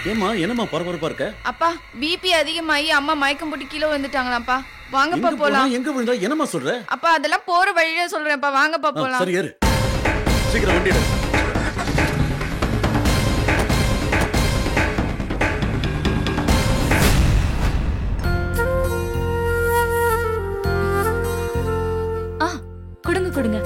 ஏமா என்னமா பரபரப்பா இருக்க? அப்பா பிபி அதிகமாயி அம்மா மயக்கம் போட்டு கீழே வந்துட்டாங்களாப்பா. வாங்கப்பா போலாம். எங்க விழுந்தா என்னமா சொல்ற? அப்பா அதெல்லாம் போற வழியில சொல்றேன்ப்பா, வாங்கப்பா போலாம். சரி ஏறு, சீக்கிரம் வண்டி எடு. கொடுங்க கொடுங்க.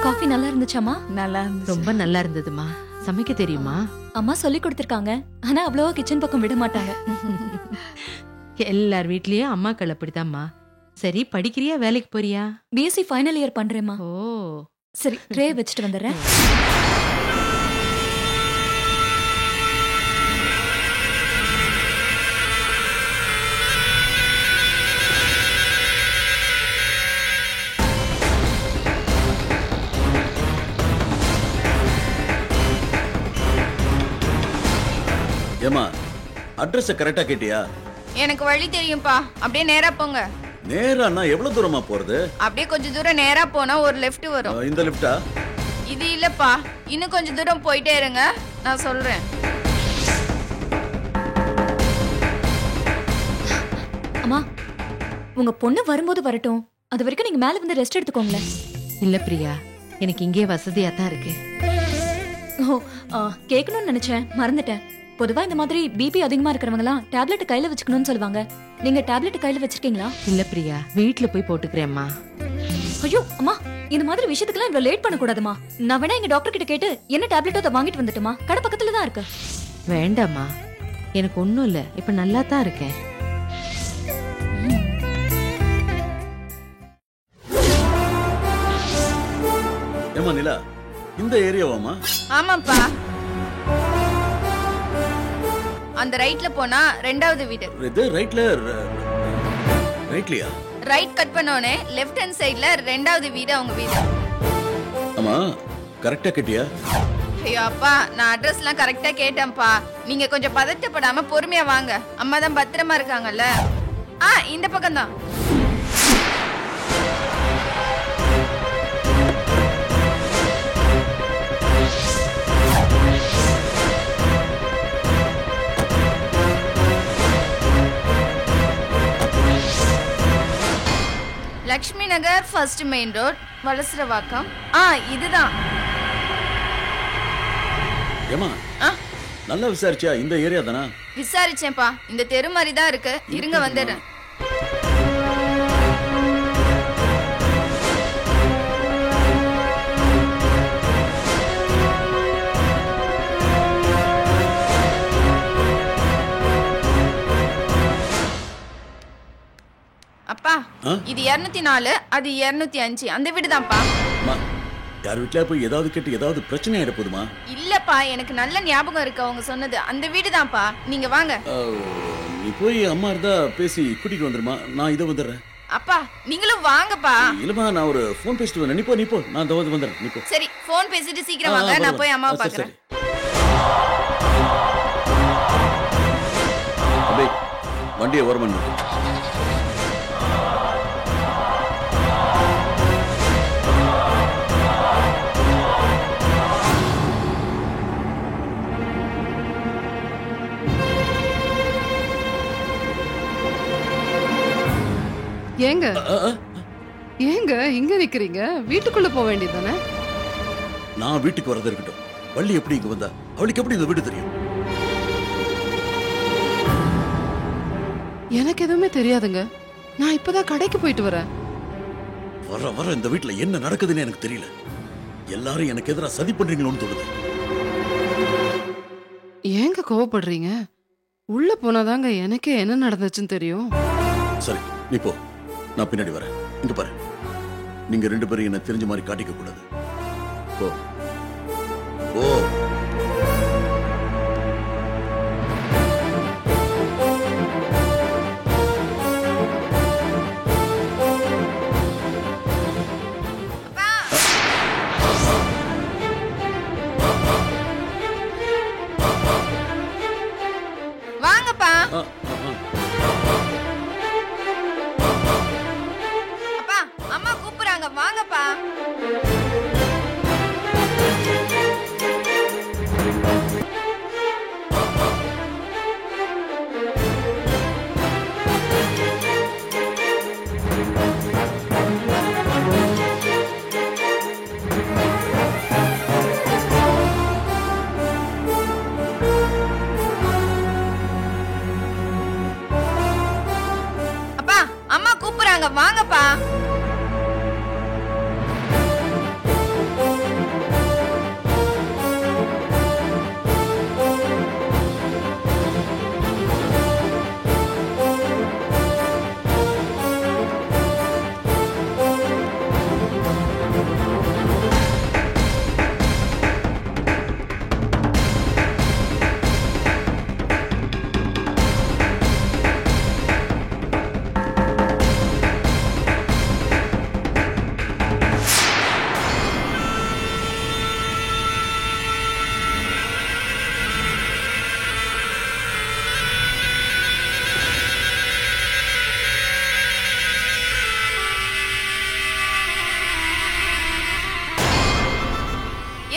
காஃபி நல்லா இருந்துச்சாமா? நல்லா இருந்துச்சு. ரொம்ப நல்லா இருந்ததுமா. சமைக்க தெரியுமா? அம்மா சொல்லி கொடுத்திருக்காங்க, ஆனா அவ்வளவா கிச்சன் பக்கம் விட மாட்டாங்க. எல்லார் வீட்லயும் அம்மாக்கள் அப்படித்தாம்மா. சரி, படிக்கிறியா வேலைக்கு போறியா? பிஎஸ்சி ஃபைனல் இயர் பண்றேம்மா. ஓ சரி, ட்ரே வச்சுட்டு வந்துடுறேன். ஏமா அட்ரஸ் கரெக்டா கேட்டியா? எனக்கு வழி தெரியும்பா, அப்படியே நேரா போங்க. நேரானா எவ்வளவு தூரமா போறது? அப்படியே கொஞ்சம் தூரம் நேரா போனா ஒரு லெஃப்ட் வரும். இந்த லெஃப்டா? இது இல்லப்பா, இன்னும் கொஞ்சம் தூரம் போயிட்டே இருங்க, நான் சொல்றேன். அம்மா, உங்க பொண்ணு வரும்போது வரட்டும், அது வரைக்கும் நீங்க மேல வந்து ரெஸ்ட் எடுத்துக்கோங்களேன். இல்ல பிரியா, எனக்கு இங்கே வசதியா தான் இருக்கு. ஓ, கேட்கணும்னு நினைச்சேன், மறந்துட்டேன். பொதுவா இந்த மாதிரி பிபி அதிகமா இருக்கிறவங்க எல்லாம் டேப்லெட் கையில வச்சுக்கணும்னு சொல்லுவாங்க. நீங்க டேப்லெட் கையில வச்சிருக்கீங்களா? இல்ல பிரியா, வீட்ல போய் போட்டுக்கிறேம்மா. ஐயோ அம்மா, இந்த மாதிரி விஷயத்துக்குலாம் இவ்வளவு லேட் பண்ண கூடாதுமா. நான் வேணா எங்க டாக்டர் கிட்ட கேட்டு என்ன டேப்லெட்டோ அதை வாங்கிட்டு வந்துட்டுமா? கடை பக்கத்துல தான் இருக்கு. வேண்டாம்மா, எனக்கு ஒண்ணும் இல்ல, இப்ப நல்லா தான் இருக்கேன். ஏமா நிலா, இந்த ஏரியாவாமா? ஆமாப்பா, அந்த ரைட்ல போனா ரெண்டாவது வீடு. இது ரைட்லயா? ரைட் கட் பண்ணோனே லெஃப்ட் ஹேண்ட் சைடுல ரெண்டாவது வீடு அவங்க வீடு. ஆமா, கரெக்டா கேட்டியா? ஐயோ அப்பா, நான் அட்ரஸ்லாம் கரெக்டா கேட்டேன்ப்பா. நீங்க கொஞ்சம் பதட்டப்படாம பொறுமையா வாங்க, அம்மா தான் பத்திரமா இருக்காங்கல்ல. இந்த பக்கம் தான். லக்ஷ்மி நகர் ஃபர்ஸ்ட் மெயின் ரோட், வலசரவாக்கம். இதுதான். ஏமா நல்லா விசாரிச்சியா? இந்த ஏரியா தானா? விசாரிச்சேன்ப்பா, இந்த தெரு மாதிரி தான் இருக்கு. இருங்க வந்துடுறேன். அப்பா, இது 204, அது 205, அந்த வீடு தான்ப்பா. யார் வீட்லயா போய் ஏதாவது கேட்டு ஏதாவது பிரச்சனை ஆயிட போதுமா? இல்லப்பா, எனக்கு நல்ல ஞாபகம் இருக்கு அவங்க சொன்னது. அந்த வீடு தான்ப்பா, நீங்க வாங்க. நீ போய் அம்மா இருந்தா பேசி கூட்டிட்டு வந்துருமா, நான் இதை வந்துடுறேன். அப்பா நீங்களும் வாங்கப்பா. இல்லமா, நான் ஒரு போன் பேசிட்டு வரேன். நீ போ, நான் இதை வந்துடுறேன். நீ போ. சரி, போன் பேசிட்டு சீக்கிரம் வாங்க, நான் போய் அம்மாவை பாக்குறேன். அப்படியே வண்டியை ஓரம் பண்ணு. ஏங்க ஏங்க இங்க நிக்கிறீங்க? வீட்டுக்குள்ள போக வேண்டியதானே? நான் வீட்டுக்கு வரது இருக்கட்டும், வள்ளி எப்படி இங்க வந்தா? அவளுக்கு எப்படி இந்த வீடு தெரியும்? எனக்கு எதுவுமே தெரியாதுங்க. நான் இப்பதான் கடைக்கு போயிட்டு வரேன். வர வர இந்த வீட்டுல என்ன நடக்குதுன்னு எனக்கு தெரியல. எல்லாரும் எனக்கு எதிராக சதி பண்றீங்களோன்னு தோணுது. ஏங்க கோவப்படுறீங்க? உள்ள போனாதாங்க எனக்கே என்ன நடந்துச்சுன்னு தெரியும். சரி, நீ போ, நான் பின்னாடி வரேன். இங்க பாரு, நீங்க 2 பேரும் என்ன தெரிஞ்ச மாதிரி காட்டிக்க கூடாது. போ போ. வாங்கப்பா. அப்பா, அம்மா கூப்பிடுறாங்க, வாங்கப்பா. இருக்காங்க, வாங்கப்பா.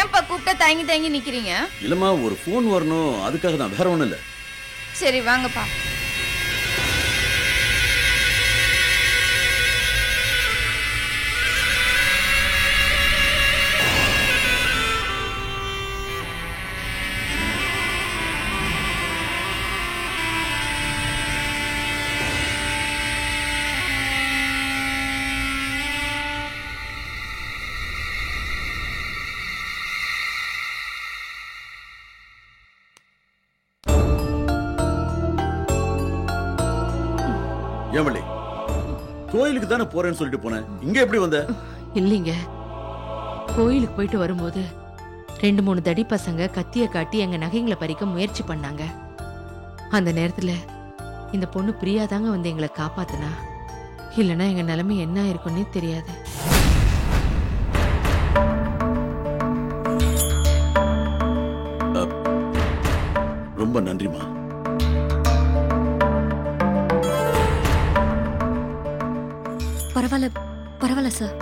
ஏன்பா கூப்பிட்டா தயங்கி தயங்கி நிக்கிறீங்க? இல்லம்மா, ஒரு ஃபோன் வரணும், அதுக்காக தான், வேற ஒண்ணும் இல்ல. சரி வாங்கப்பா. ஏவளி, கோயிலுக்கு தானே போறேன்னு சொல்லிட்டு போனேன், இங்க எப்படி வந்த? இல்லைங்க, கோயிலுக்கு போயிட்டு வரும்போது 2-3 தடி பசங்க கத்திய காட்டி எங்க நகைங்களை பறிக்க முயற்சி பண்ணாங்க. அந்த நேரத்துல இந்த பொண்ணு பிரியா தாங்க வந்து எங்களை காப்பாத்துனா. இல்லைன்னா எங்க நிலைமை என்ன இருக்குன்னே தெரியாது. ரொம்ப நன்றிமா. பரவாயில்ல பரவாயில்ல சார்.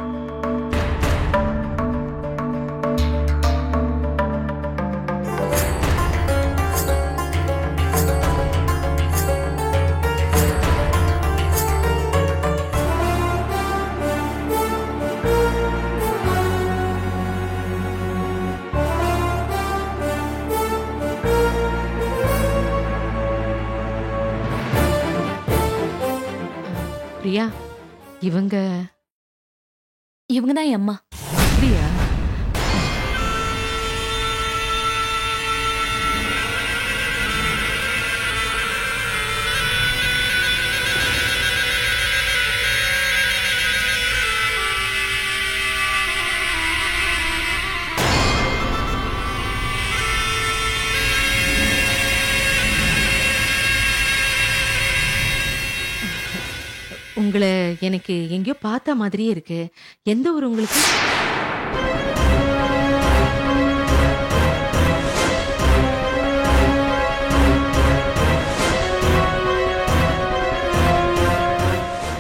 பிரியா, இவங்க தான் என் அம்மா. பிரியா, உங்களை எனக்கு எங்கேயோ பார்த்த மாதிரியே இருக்கு. எந்த ஊர் உங்களுக்கு?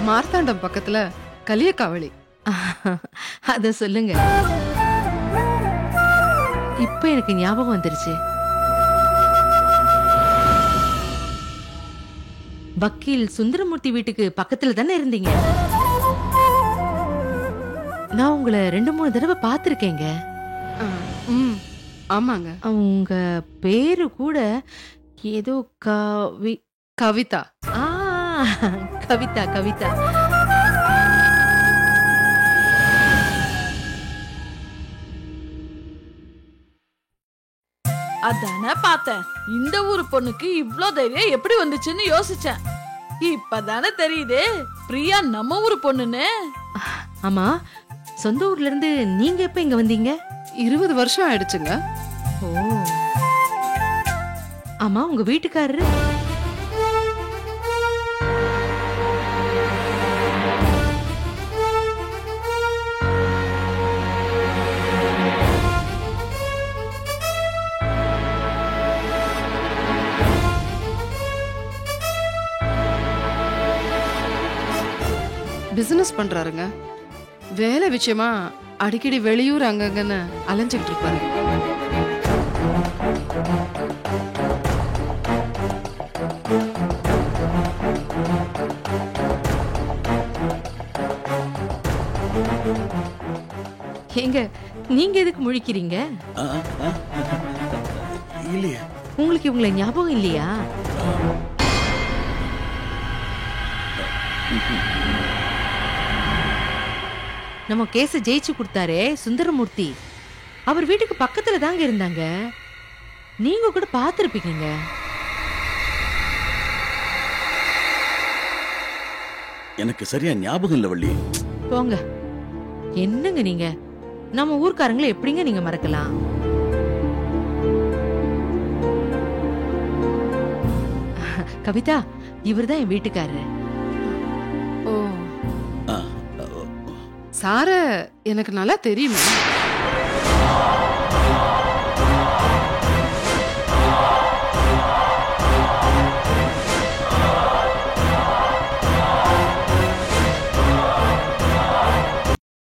மார்த்தாண்டம் பக்கத்துல கலியக்காவளி. அத சொல்லுங்க. இப்ப எனக்கு ஞாபகம் வந்துருச்சு. வக்கீல் சுந்தரமூர்த்தி வீட்டுக்கு பக்கத்துல தானே இருந்தீங்க? நான் உங்களை 2-3 தடவை பார்த்திருக்கேங்க. ஆமாங்க. உங்க பேரு கூட ஏதோ கவிதா. கவிதா கவிதா. அதானே பார்த்தேன். இந்த ஊரு பொண்ணுக்கு இவ்ளோ தைரியம் எப்படி வந்துச்சுன்னு யோசிச்சேன். இப்பதானே தெரியுது பிரியா நம்ம ஊரு பொண்ணுன்னு. ஆமா, சொந்த ஊர்ல இருந்து நீங்க எப்ப இங்க வந்தீங்க? 20 வருஷம் ஆயிடுச்சுங்க. ஓ, ஆமா, உங்க வீட்டுக்காரரு? பிசினஸ் பண்றாருங்க. வேலை விஷயமா அடிக்கடி வெளியூர் அங்கங்கன்னு அலைஞ்சுக்கிட்டு இருப்பாரு. ஏங்க, நீங்க எதுக்கு முழிக்கிறீங்க? இல்லையா, உங்களுக்கு இவங்களை ஞாபகம் இல்லையா? நம்ம கேஸ ஜெயிச்சு கொடுத்தாரே சுந்தரமூர்த்தி, அவர் வீட்டுக்கு பக்கத்துல தாங்க இருந்தாங்க. நீங்க கூட பார்த்திருப்பீங்க. எனக்கு சரியா ஞாபகம் இல்ல வள்ளி. போங்க, என்னங்க நீங்க, நம்ம ஊர்க்காரங்களை எப்படிங்க நீங்க மறக்கலாம்? கவிதா, இவர்தான் என் வீட்டுக்காரரு. ஓ, ஆ, சார எனக்கு நல்லா தெரியுமே.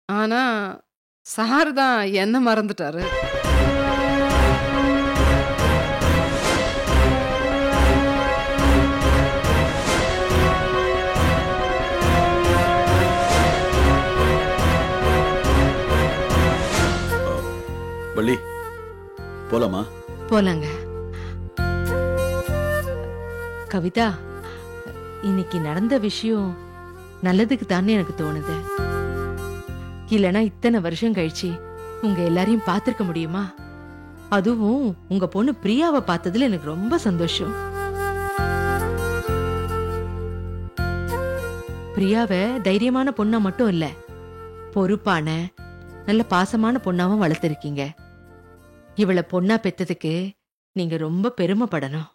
ஆனா சார் தான் என்ன மறந்துட்டாரு. வள்ளி போலாமா? போலாங்க. கவிதா, இன்னைக்கு நடந்த விஷயம் நல்லதுக்கு தானே எனக்கு தோணுது. இல்லனா இத்தனை வருஷம் கழிச்சு உங்க எல்லாரையும் பார்த்திருக்க முடியுமா? அதுவும் உங்க பொண்ணு பிரியாவை பார்த்ததுல எனக்கு ரொம்ப சந்தோஷம். பிரியாவை தைரியமான பொண்ணா மட்டும் இல்ல, பொறுப்பான நல்ல பாசமான பொண்ணாவும் வளர்த்திருக்கீங்க. இவளை பொண்ணா பெத்ததுக்கு நீங்க ரொம்ப பெருமைப்படணும்.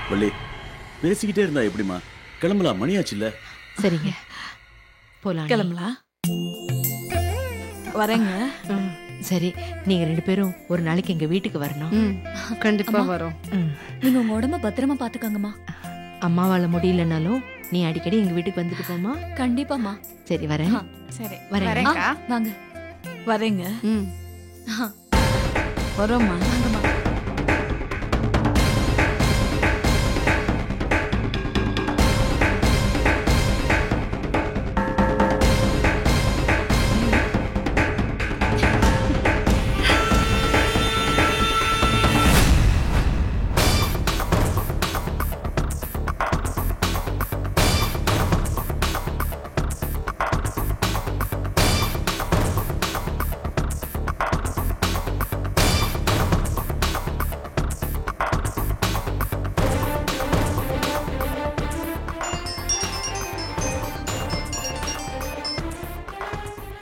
வள்ளி, பேசிக்கிட்டே இருந்தா எப்படிமா? கிளம்பலாம், மணியாச்சு இல்ல? சரிங்க, போலாம். கிளம்பலாம். வரேங்க. சரி, நீங்க 2 பேரும் ஒரு நாளைக்கு எங்க வீட்டுக்கு வரணும். கண்டிப்பா வரோம். நீங்க உங்க உடம்ப பத்திரமா பாத்துக்கங்கம்மா. அம்மாவால முடியலனாலும் நீ அடிக்கடி எங்க வீட்டுக்கு வந்துட்டு போமா. கண்டிப்பாமா. சரி, வரேன். சரி, வரேன். வரேன்க்கா. வாங்க. வரேங்க. ம். வரோம்மா. வாங்கம்மா.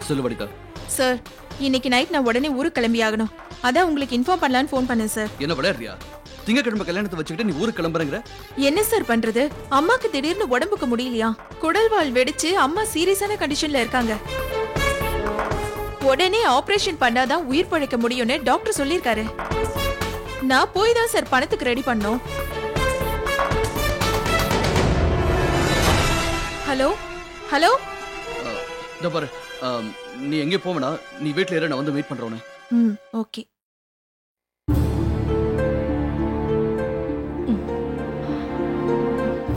சொல்லுபடிக்கா. சார், இன்னைக்கு நைட் நான் உடனே ஊருக்கு கிளம்பி ஆகணும். அதான் உங்களுக்கு இன்ஃபார்ம் பண்ணலான்னு ஃபோன் பண்ணேன் சார். என்ன விளையாடுறியா? திங்கக்கிழமை கல்யாணத்தை வச்சுக்கிட்டு நீ ஊருக்கு கிளம்புறங்கிற? என்ன சார் பண்றது? அம்மாக்கு திடீர்னு உடம்புக்கு முடியலையா, குடல்வால் வெடிச்சு அம்மா சீரியஸான கண்டிஷன்ல இருக்காங்க. உடனே ஆபரேஷன் பண்ணாதான் உயிர் பழைக்க முடியும்னு டாக்டர் சொல்லியிருக்காரு. நான் போய் தான் சார் பணத்துக்கு ரெடி பண்ணோம். ஹலோ ஹலோ, இதோ பாரு, நீ எங்கே போவனா? நீ வீட்டுல இரு, நான் வந்து வெயிட் பண்றவனே. ம், ஓகே.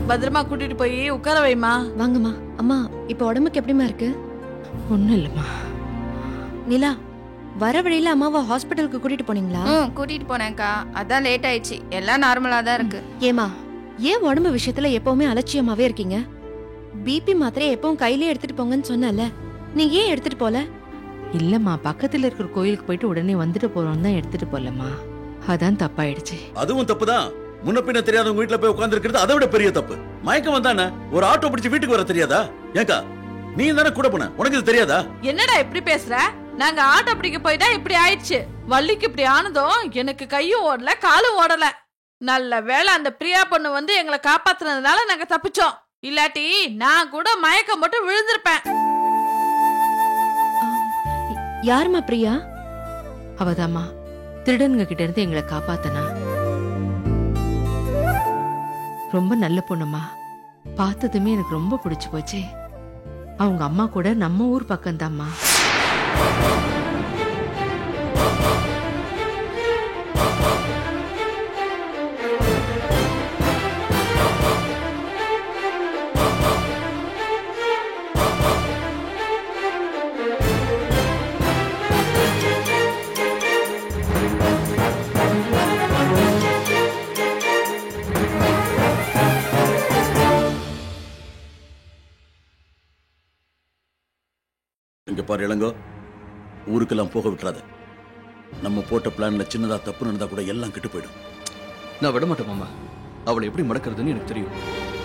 பத்திரமா கூட்டிட்டு போய் உட்கார வைமா. வாங்கம்மா. அம்மா, இப்ப உடம்புக்கு எப்படிமா இருக்கு? ஒண்ணும் இல்லம்மா. நிலா, வர வழியில அம்மாவை ஹாஸ்பிட்டலுக்கு கூட்டிட்டு போனீங்களா? கூட்டிட்டு போனேன்க்கா. அதான் லேட் ஆயிடுச்சு. எல்லாம் நார்மலா தான் இருக்கு. ஏமா, ஏன் உடம்பு விஷயத்துல எப்பவுமே அலட்சியமாவே இருக்கீங்க? பிபி மாத்திரை எப்பவும் கையிலே எடுத்துட்டு போங்கன்னு சொன்னல, நீங்க ஏன் எடுத்துட்டு போல? இல்லம்மா, பக்கத்துல இருக்கிற கோயிலுக்கு போயிட்டு உடனே வந்துட்டு போறோம் தான் எடுத்துட்டு போலம்மா. அதான் தப்பாயிடுச்சு. அதுவும் தப்புதான். முன்ன பின்ன தெரியாதவங்க வீட்டுல போய் உட்கார்ந்து இருக்கிறது அதை விட பெரிய தப்பு. மயக்கம் வந்தானே ஒரு ஆட்டோ பிடிச்சு வீட்டுக்கு வர தெரியாதா? ஏக்கா, நீ தானே கூட போன, உனக்கு இது தெரியாதா? என்னடா இப்படி பேசுற? நாங்க ஆட்டோ பிடிக்க போய் தான் இப்படி ஆயிடுச்சு. வள்ளிக்கு இப்படி ஆனதும் எனக்கு கையும் ஓடல காலும் ஓடல. நல்ல வேளை அந்த பிரியா பொண்ணு வந்து எங்களை காப்பாத்துனதுனால நாங்க தப்பிச்சோம். இல்லாட்டி நான் கூட மயக்கம் போட்டு விழுந்திருப்பேன். யாருமா பிரியா? அவதாம்மா திருடனுங்க கிட்ட இருந்து எங்களை காப்பாத்தனா. ரொம்ப நல்ல பொண்ணுமா, பார்த்ததுமே எனக்கு ரொம்ப பிடிச்சு போச்சு. அவங்க அம்மா கூட நம்ம ஊர் பக்கம்தாம்மா. இங்க பாரு இளங்கோ, ஊருக்கெல்லாம் போக விட்டுறாத. நம்ம போட்ட பிளான்ல சின்னதா தப்பு நடந்தா கூட எல்லாம் கெட்டு போயிடும். நான் விட மாட்டேன் மாமா. அவளை எப்படி மடக்கிறதுன்னு எனக்கு தெரியும்.